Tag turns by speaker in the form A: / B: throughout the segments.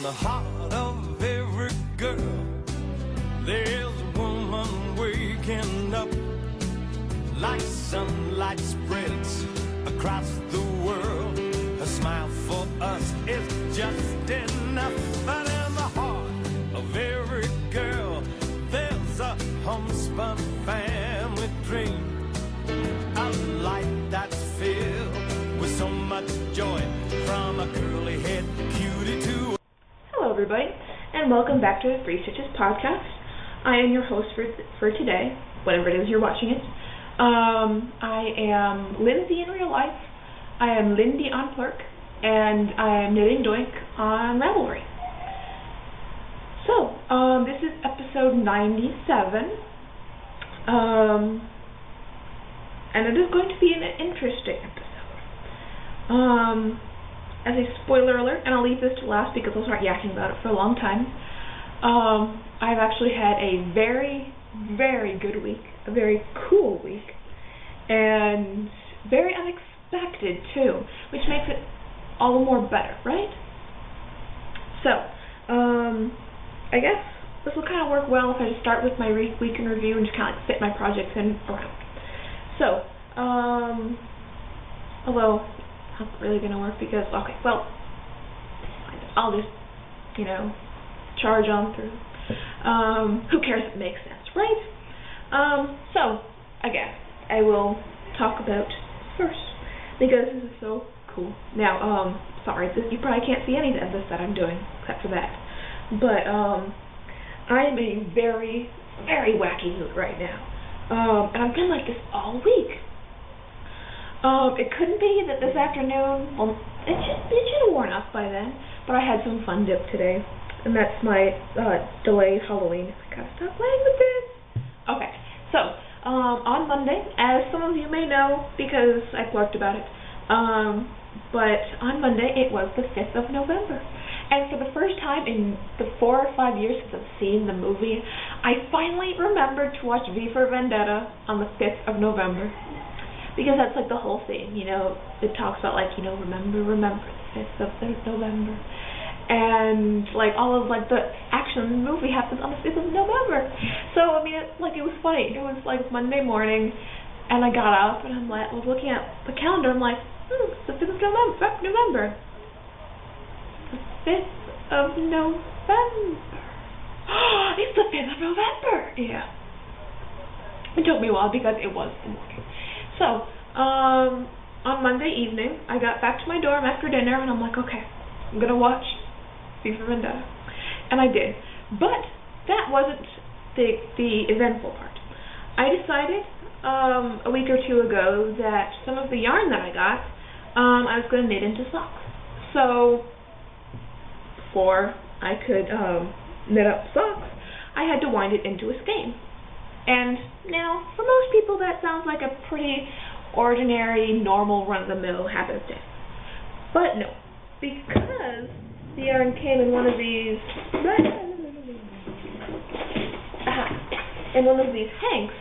A: In the heart of every girl, there's a woman waking up. Like sunlight spreads across the world, her smile for us is just enough. But in the heart of every girl, there's a homespun family dream. A life that's filled with so much joy, from a curly-haired cutie to...
B: Hello everybody, and welcome back to the Three Stitches podcast. I am your host for today, whenever it is you're watching it. I am Lindsay in real life, I am Lindy on Plurk, and I am Knitting Doink on Ravelry. So, this is episode 97, and it is going to be an interesting episode. As a spoiler alert, and I'll leave this to last because I'll start yakking about it for a long time, I've actually had a very, very good week, a very cool week, and very unexpected too, which makes it all the more better, right? So, I guess this will kind of work well if I just start with my week in review and just kind of like fit my projects in around. So, although it's not really going to work because, okay, well, I'll just, charge on through. Who cares if it makes sense, right? So, again, I will talk about first, because this is so cool. Now, sorry, you probably can't see any of this that I'm doing, except for that. But, I am in a very, very wacky mood right now. And I've been like this all week. It couldn't be that this afternoon, well, it should have worn off by then, but I had some fun dip today, and that's my delayed Halloween. I gotta stop playing with this. Okay, so, on Monday, as some of you may know, because I blurted about it, but on Monday, it was the 5th of November. And for the first time in the 4 or 5 years since I've seen the movie, I finally remembered to watch V for Vendetta on the 5th of November. Because that's like the whole thing, it talks about like, remember, the 5th of November. And like all of like the action in the movie happens on the 5th of November. So, I mean, it was funny. It was like Monday morning, and I got up, and I was looking at the calendar, I'm like, it's the 5th of November. The 5th of November. It's the 5th of November. Yeah. It took me a while because it was the morning. So, on Monday evening, I got back to my dorm after dinner, and I'm like, okay, I'm going to watch V for Vendetta. And I did. But that wasn't the eventful part. I decided a week or two ago that some of the yarn that I got, I was going to knit into socks. So, before I could knit up socks, I had to wind it into a skein. And now, for most people, that sounds like a pretty ordinary, normal, run-of-the-mill habit of knit. But no, because the yarn came in one of these, hanks,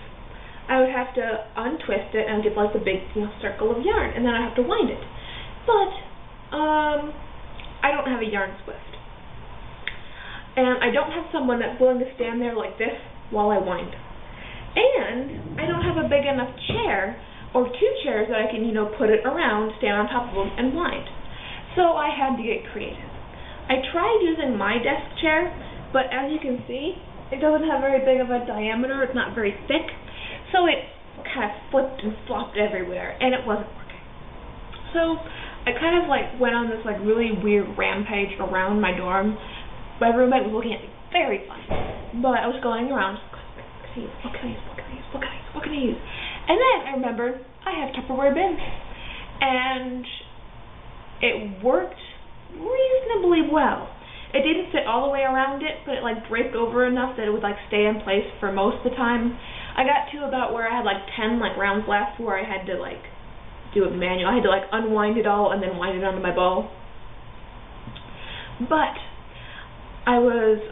B: I would have to untwist it and get like the big, circle of yarn, and then I have to wind it. But I don't have a yarn Swift, and I don't have someone that's willing to stand there like this while I wind. And I don't have a big enough chair or two chairs that I can, put it around, stand on top of them, and wind. So I had to get creative. I tried using my desk chair, but as you can see, it doesn't have very big of a diameter. It's not very thick. So it kind of flipped and flopped everywhere, and it wasn't working. So I kind of went on this really weird rampage around my dorm. My roommate was looking at me very funny, but I was going around. What can I use? And then I remembered I have Tupperware bins. And it worked reasonably well. It didn't fit all the way around it, but it draped over enough that it would stay in place for most of the time. I got to about where I had 10 rounds left where I had to do it manual. I had to unwind it all and then wind it onto my ball. But I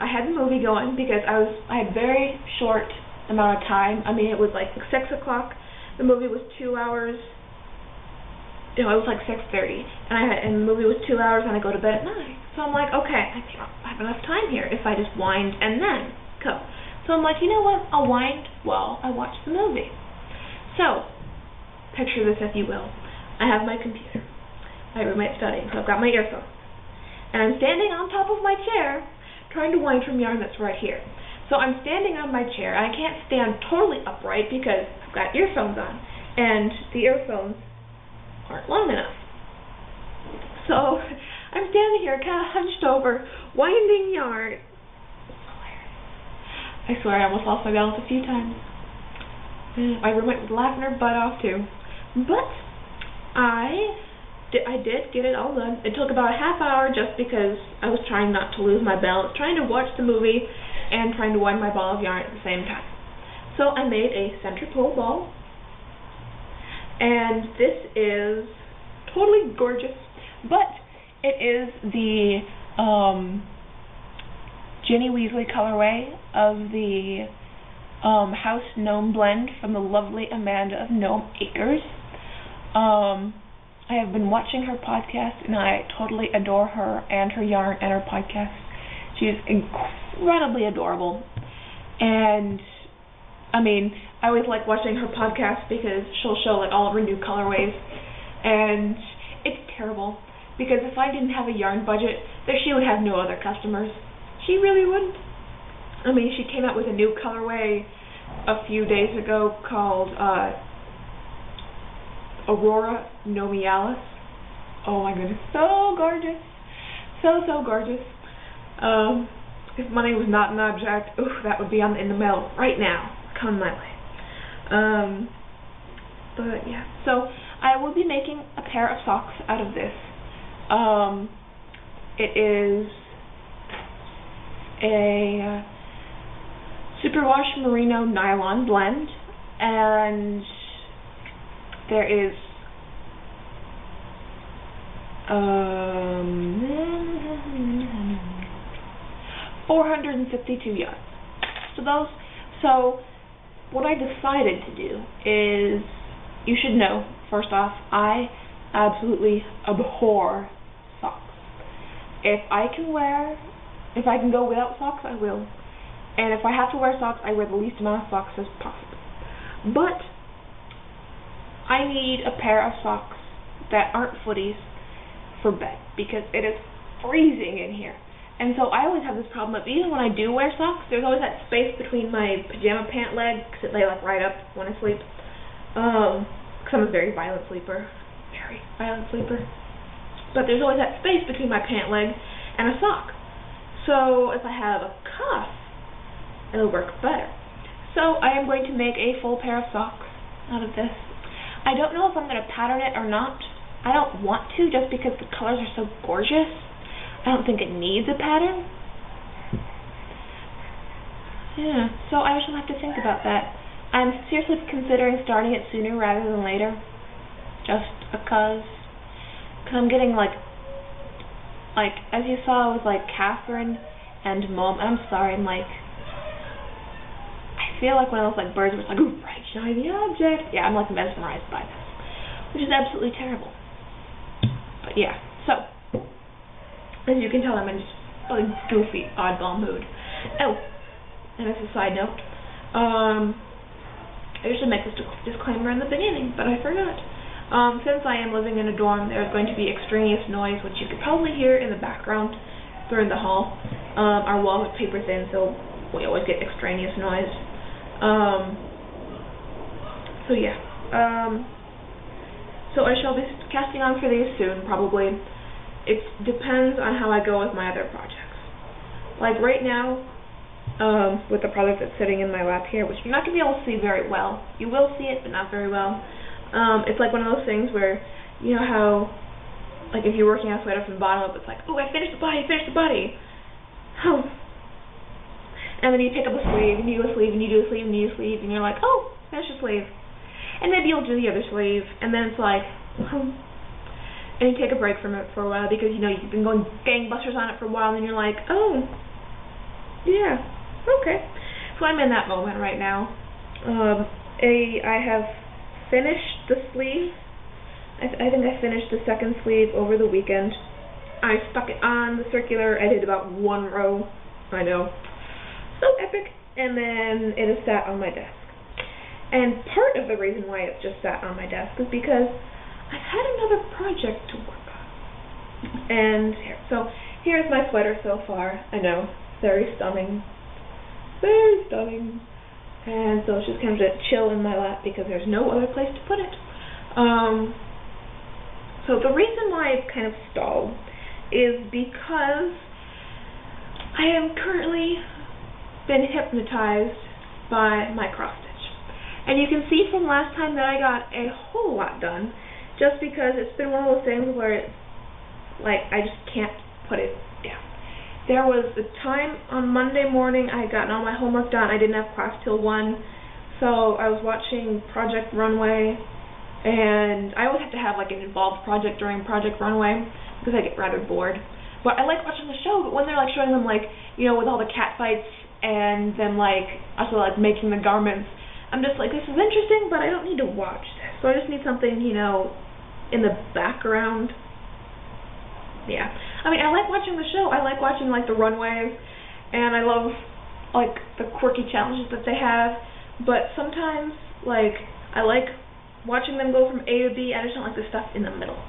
B: had the movie going because I had very short amount of time. I mean, it was 6 o'clock. The movie was 2 hours it was like 6:30, and the movie was 2 hours, and I go to bed at 9. So I'm like, okay, I think I have enough time here if I just wind and then go. So I'm like, you know what? I'll wind while I watch the movie. So, picture this if you will. I have my computer, my roommate's studying, so I've got my earphones, and I'm standing on top of my chair trying to wind from yarn that's right here. So I'm standing on my chair, and I can't stand totally upright because I've got earphones on, and the earphones aren't long enough. So I'm standing here kind of hunched over, winding yarn. I swear I almost lost my balance a few times. My roommate was laughing her butt off too. But I did get it all done. It took about a half hour just because I was trying not to lose my balance, trying to watch the movie and trying to wind my ball of yarn at the same time. So I made a center pull ball, and this is totally gorgeous, but it is the Ginny Weasley colorway of the House Gnome blend from the lovely Amanda of Gnome Acres. I have been watching her podcast, and I totally adore her and her yarn and her podcast. She's incredibly adorable, and I mean, I always like watching her podcast because she'll show like all of her new colorways, and it's terrible because if I didn't have a yarn budget, then she would have no other customers. She really wouldn't. I mean, she came out with a new colorway a few days ago called Aurora Nomialis. Oh my goodness, so gorgeous. So gorgeous. If money was not an object, oof, that would be in the mail right now. Coming my way. But yeah, so I will be making a pair of socks out of this. It is a superwash merino nylon blend, and there is 452 yards. So what I decided to do is, you should know, first off, I absolutely abhor socks. If I can go without socks, I will. And if I have to wear socks, I wear the least amount of socks as possible. But I need a pair of socks that aren't footies for bed because it is freezing in here. And so I always have this problem of, even when I do wear socks, there's always that space between my pajama pant legs, because they like right up when I sleep. Because I'm a very violent sleeper. But there's always that space between my pant leg and a sock. So if I have a cuff, it'll work better. So I am going to make a full pair of socks out of this. I don't know if I'm going to pattern it or not. I don't want to, just because the colors are so gorgeous. I don't think it needs a pattern. Yeah, so I shall have to think about that. I'm seriously considering starting it sooner rather than later. Just because I'm getting like as you saw with like Catherine and Mom, I'm sorry, I feel like one of those like birds where it's like, ooh, bright, shiny object. Yeah, I'm like mesmerized by this, which is absolutely terrible. But yeah, so as you can tell, I'm in a goofy, oddball mood. Oh, and as a side note, I usually make this disclaimer in the beginning, but I forgot. Since I am living in a dorm, there's going to be extraneous noise, which you could probably hear in the background during the hall. Our walls are paper thin, so we always get extraneous noise. So yeah. So I shall be casting on for these soon, probably. It depends on how I go with my other projects. Like right now, with the project that's sitting in my lap here, which you're not going to be able to see very well. You will see it, but not very well. It's like one of those things where, you know how, like if you're working on a sweater from the bottom up, it's like, oh, I finished the body. Oh. And then you pick up a sleeve, and you do a sleeve, and you do a sleeve, and you do a sleeve, and you're like, oh, finish the sleeve. And maybe you'll do the other sleeve, and then it's like, and you take a break from it for a while because, you know, you've been going gangbusters on it for a while, and you're like, oh, yeah, okay. So I'm in that moment right now. I have finished the sleeve I think I finished the second sleeve over the weekend. I stuck it on the circular. I did about 1 row. I know. So epic. And then it is sat on my desk. And part of the reason why it's just sat on my desk is because I've had another project to work on. And here's my sweater so far. I know, very stunning. Very stunning. And so it's just kind of to chill in my lap because there's no other place to put it. So the reason why it's kind of stalled is because I am currently been hypnotized by my cross stitch. And you can see from last time that I got a whole lot done, just because it's been one of those things where it's like I just can't put it down. There was a time on Monday morning I had gotten all my homework done. I didn't have class till 1, so I was watching Project Runway, and I always have to have like an involved project during Project Runway because I get rather bored. But I like watching the show, but when they're like showing them like, you know, with all the cat fights and then like also like making the garments, I'm just like, this is interesting, but I don't need to watch this. So I just need something, you know, in the background. Yeah. I mean, I like watching the show. I like watching like the runways, and I love like the quirky challenges that they have. But sometimes like I like watching them go from A to B. I just don't like the stuff in the middle.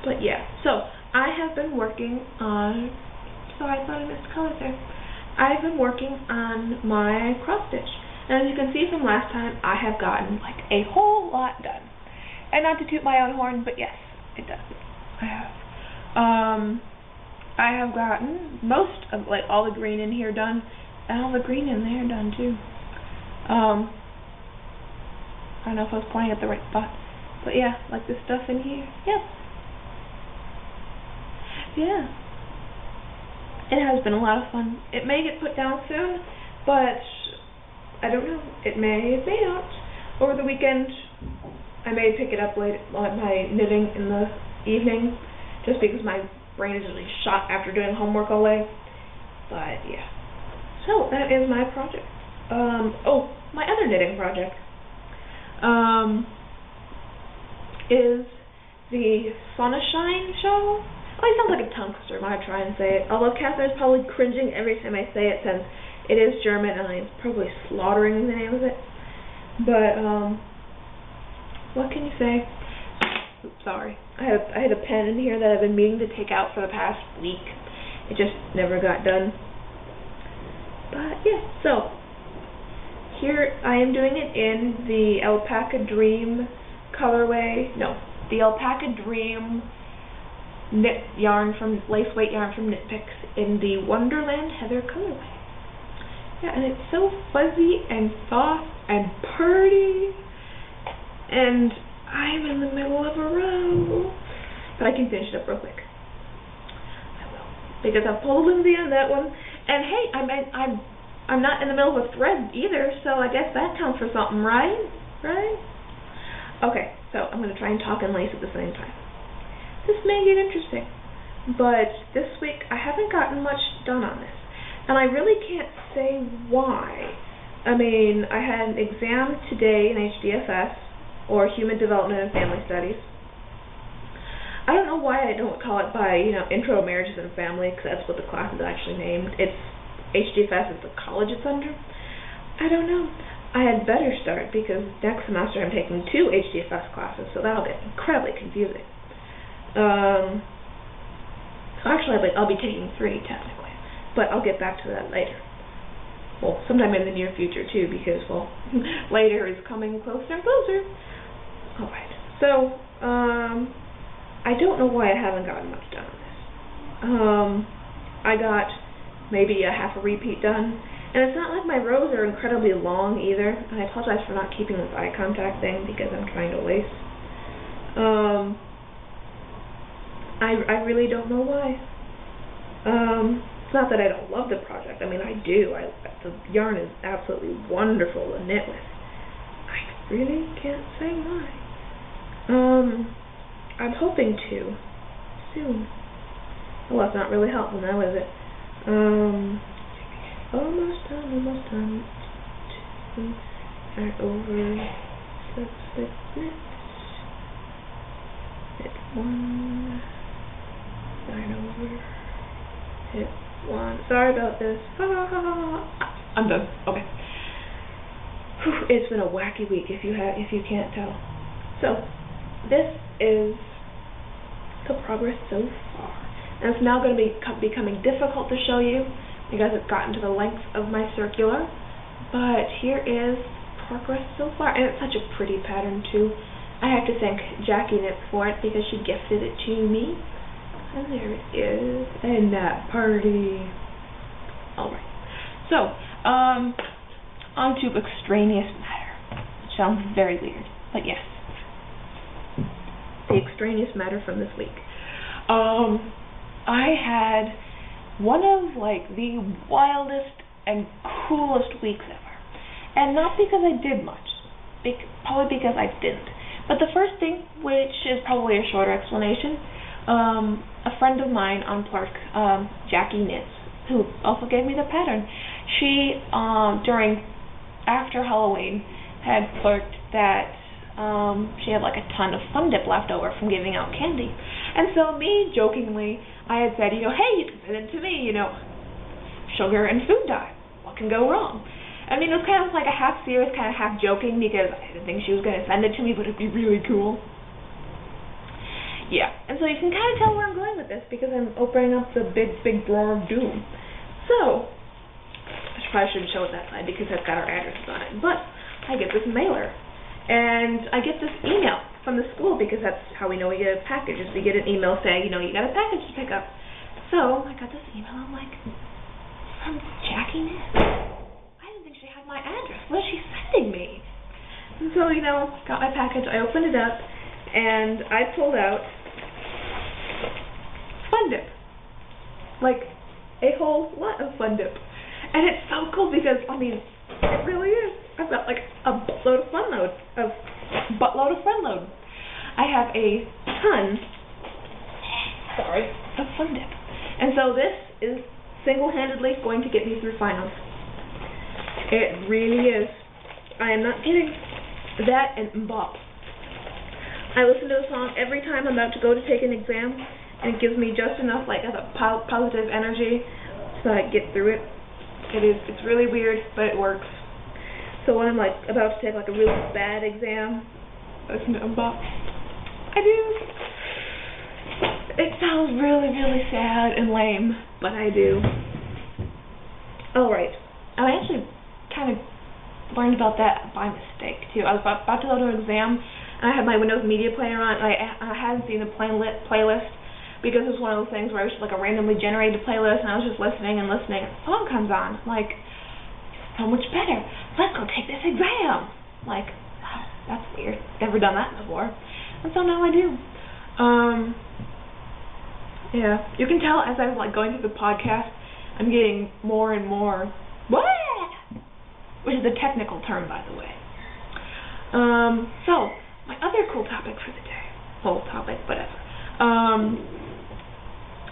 B: But yeah. So I have been working on. Sorry, I thought I missed colors there. I've been working on my cross stitch, and as you can see from last time, I have gotten like a whole lot done. And not to toot my own horn, but yes, it does. I have. I have gotten most of like all the green in here done, and all the green in there done too. I don't know if I was pointing at the right spot, but yeah, like this stuff in here. Yep. Yeah. It has been a lot of fun. It may get put down soon, but I don't know. It may not. Over the weekend, I may pick it up late on my knitting in the evening, just because my brain is really shot after doing homework all day. But yeah. So that is my project. My other knitting project is the Sonnenschein show. Oh, it sounds like a tongue twister when I try and say it. Although Catherine's probably cringing every time I say it, since it is German and I'm probably slaughtering the name of it. But what can you say? Oops, sorry. I had a pen in here that I've been meaning to take out for the past week. It just never got done. But yeah, so here I am doing it in the Alpaca Dream colorway. No, the Alpaca Dream knit yarn from lace weight yarn from Knit Picks in the Wonderland Heather colorway. Yeah, and it's so fuzzy and soft and pretty, and I'm in the middle of a row, but I can finish it up real quick. I will, because I've pulled Lindsay on that one, and hey, I'm not in the middle of a thread either, so I guess that counts for something, right? Right? Okay, so I'm going to try and talk and lace at the same time. This may get interesting, but this week I haven't gotten much done on this, and I really can't say why. I mean, I had an exam today in HDFS, or Human Development and Family Studies. I don't know why I don't call it by, Intro to Marriages and Family, because that's what the class is actually named. It's HDFS is the college it's under. I don't know. I had better start, because next semester I'm taking 2 HDFS classes, so that'll get incredibly confusing. Actually, I'll be taking 3 technically, but I'll get back to that later. Well, sometime in the near future too, because, well, later is coming closer and closer. Alright, so, I don't know why I haven't gotten much done on this. I got maybe a half a repeat done, and it's not like my rows are incredibly long either, and I apologize for not keeping this eye contact thing, because I'm trying to lace. I really don't know why. It's not that I don't love the project. I mean, I do. The yarn is absolutely wonderful to knit with. I really can't say why. I'm hoping to soon. Well, that's not really helpful now, is it? Almost done. Start over. That's 6 minutes. Hit 1. Sign over. Hit 1. Sorry about this. I'm done. Okay. Whew, it's been a wacky week if you can't tell. So, this is the progress so far. And it's now going to be becoming difficult to show you because it's gotten to the length of my circular. But here is progress so far. And it's such a pretty pattern too. I have to thank Jackie Knits for it because she gifted it to me. And there it is. And that party. Alright. So, on to extraneous matter. It sounds very weird, but yes. The extraneous matter from this week. I had one of the wildest and coolest weeks ever. And not because I did much. Probably because I didn't. But the first thing, which is probably a shorter explanation, a friend of mine on Plurk, Jackie Knits, who also gave me the pattern, she, after Halloween, had Plurked that she had a ton of Fun Dip left over from giving out candy. And so me, jokingly, I had said, hey, you can send it to me, sugar and food dye. What can go wrong? I mean, it was kind of a half serious, kind of half joking, because I didn't think she was going to send it to me, but it'd be really cool. Yeah, and so you can kind of tell where I'm going with this, because I'm opening up the big drawer of doom. So, I probably shouldn't show it that side, because that's got our addresses on it, but I get this mailer, and I get this email from the school, because that's how we know we get a package, is we get an email saying, you got a package to pick up. So, I got this email, I'm like, from Jackie Knits. She had my address. What is she sending me? And so, got my package. I opened it up, and I pulled out Fun Dip. A whole lot of Fun Dip. And it's so cool because, it really is. I've got, a buttload of fun load. I have a ton, of Fun Dip. And so this is single-handedly going to get me through finals. It really is. I am not kidding. That and Bop. I listen to the song every time I'm about to go to take an exam, and it gives me just enough, of a positive energy so I get through it. It's really weird, but it works. So when I'm, about to take, a really bad exam, I listen to Bop. I do. It sounds really, really sad and lame, but I do. Alright. I actually kind of learned about that by mistake, too. I was about to go to an exam, and I had my Windows Media Player on, and I hadn't seen the playlist, because it was one of those things where it was just a randomly generated playlist, and I was just listening, and a song comes on. I'm like, so much better. Let's go take this exam. Wow, that's weird. Never done that before. And so now I do. Yeah. You can tell as I'm, going through the podcast, I'm getting more and more which is a technical term, by the way. So, my other cool topic for the day, whatever.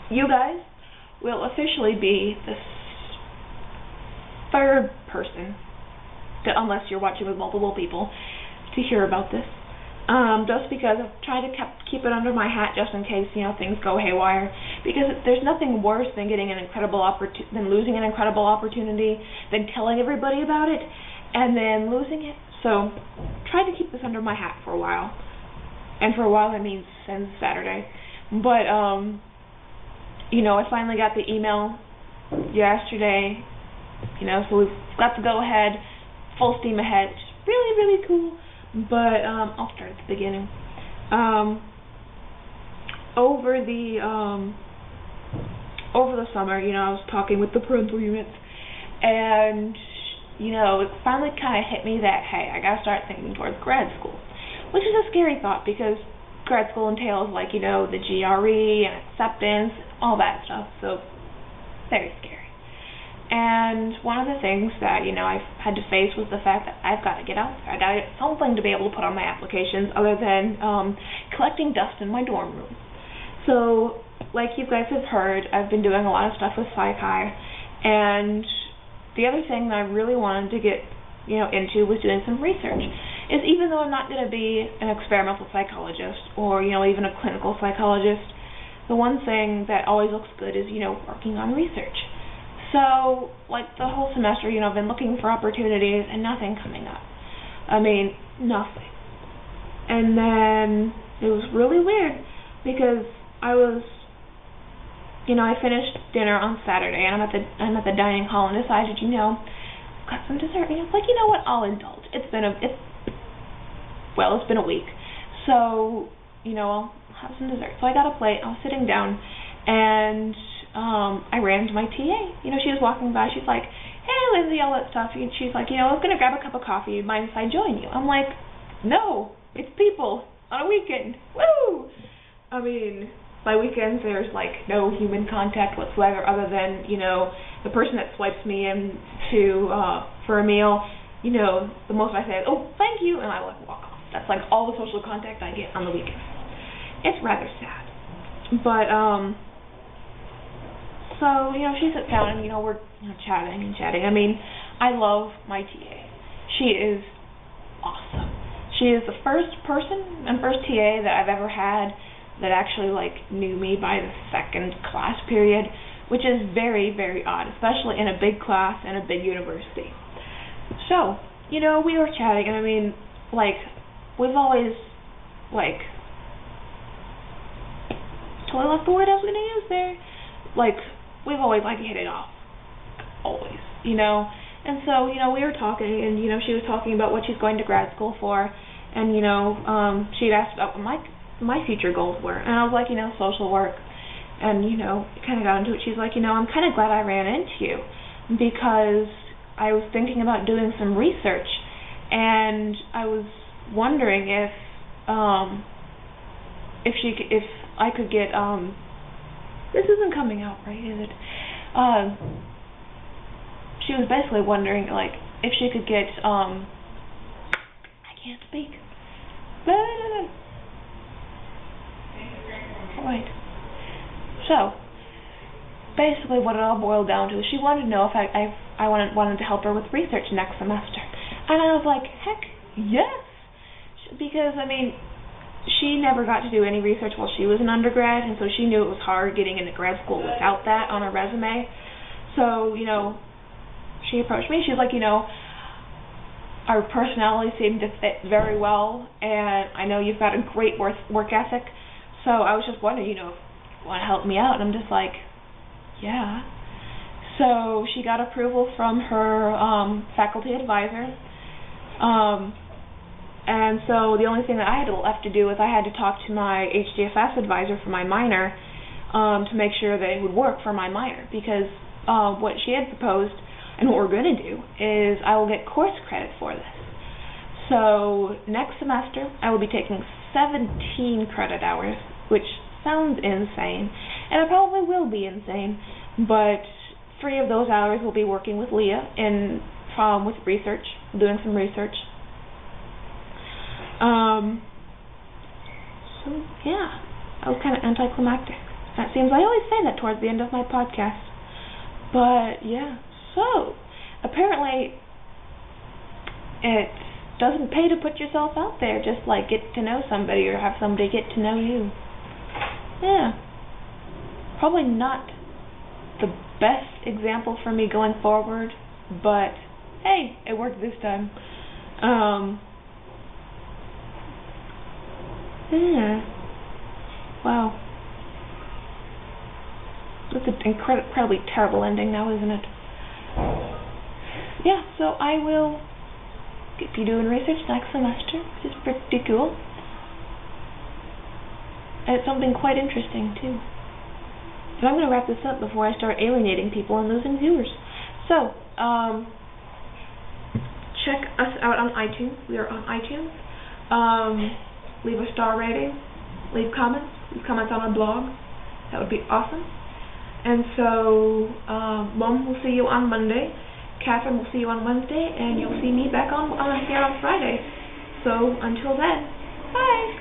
B: You guys will officially be the third person, unless you're watching with multiple people, to hear about this. Just because I've tried to keep it under my hat just in case, things go haywire. Because there's nothing worse than getting than losing an incredible opportunity, than telling everybody about it, and then losing it. So, try to keep this under my hat for a while. And for a while, that means since Saturday. But, I finally got the email yesterday, so we've got to go ahead, full steam ahead, which is really, really cool. But I'll start at the beginning. Over the summer, I was talking with the parental units, and it finally kind of hit me that, hey, I gotta start thinking towards grad school, which is a scary thought because grad school entails the GRE and acceptance, all that stuff. So very scary. And one of the things that, I've had to face was the fact that I've got to get out there. I got to get something to be able to put on my applications other than collecting dust in my dorm room. So, like you guys have heard, I've been doing a lot of stuff with Psych-Hi. And the other thing that I really wanted to get, into was doing some research. is even though I'm not going to be an experimental psychologist or, even a clinical psychologist, the one thing that always looks good is, working on research. So, like, the whole semester, I've been looking for opportunities and nothing coming up. I mean, nothing. And then it was really weird because I was, I finished dinner on Saturday and I'm at the dining hall and decided, got some dessert. And I was like, you know what, I'll indulge. It's been a week. So, I'll have some dessert. So I got a plate, I was sitting down, and I ran to my TA. She was walking by, she's like, hey, Lindsay, all that stuff. And she's like, I was going to grab a cup of coffee. Mind if I join you? I'm like, no, it's people on a weekend. Woo! I mean, by weekends, there's, like, no human contact whatsoever other than, the person that swipes me in for a meal. The most I say is, oh, thank you, and I, walk off. That's, all the social contact I get on the weekends. It's rather sad. But, so, she sits down and, we're chatting. I mean, I love my TA. She is awesome. She is the first person and first TA that I've ever had that actually, knew me by the second class period, which is very, very odd, especially in a big class and a big university. So, we were chatting, and I mean, we've always, totally left the word I was going to use there. We've always, hit it off. Always, And so, we were talking, and, she was talking about what she's going to grad school for, and, she'd asked about what my future goals were, and I was like, social work, and, kind of got into it. She's like, I'm kind of glad I ran into you, because I was thinking about doing some research, and I was wondering if I could get, this isn't coming out right, is it? She was basically wondering, if she could get, I can't speak. Right. So, basically what it all boiled down to is she wanted to know if I wanted to help her with research next semester. And I was like, heck, yes! Because, I mean, she never got to do any research while she was an undergrad, and so she knew it was hard getting into grad school without that on her resume. So, she approached me. She's like, our personalities seem to fit very well, and I know you've got a great work ethic, so I was just wondering, if you want to help me out? And I'm just like, yeah. So she got approval from her faculty advisor, and so the only thing that I had left to do was I had to talk to my HDFS advisor for my minor to make sure that it would work for my minor, because what she had proposed and what we're going to do is I will get course credit for this. So next semester I will be taking 17 credit hours, which sounds insane, and it probably will be insane, but 3 of those hours will be working with Leah with research, doing some research. So yeah, that was kind of anticlimactic. That seems, I always say that towards the end of my podcast, but yeah. So, apparently, it doesn't pay to put yourself out there, just get to know somebody or have somebody get to know you. Yeah. Probably not the best example for me going forward, but hey, it worked this time. Yeah. Wow. That's an incredibly terrible ending now, isn't it? Yeah, so I will be doing research next semester, which is pretty cool. And it's something quite interesting, too. And I'm going to wrap this up before I start alienating people and losing viewers. So, check us out on iTunes. We are on iTunes. Leave a star rating. Leave comments on our blog. That would be awesome. And so, Mom will see you on Monday, Catherine will see you on Wednesday, and you'll see me back on here on Friday. So, until then, bye!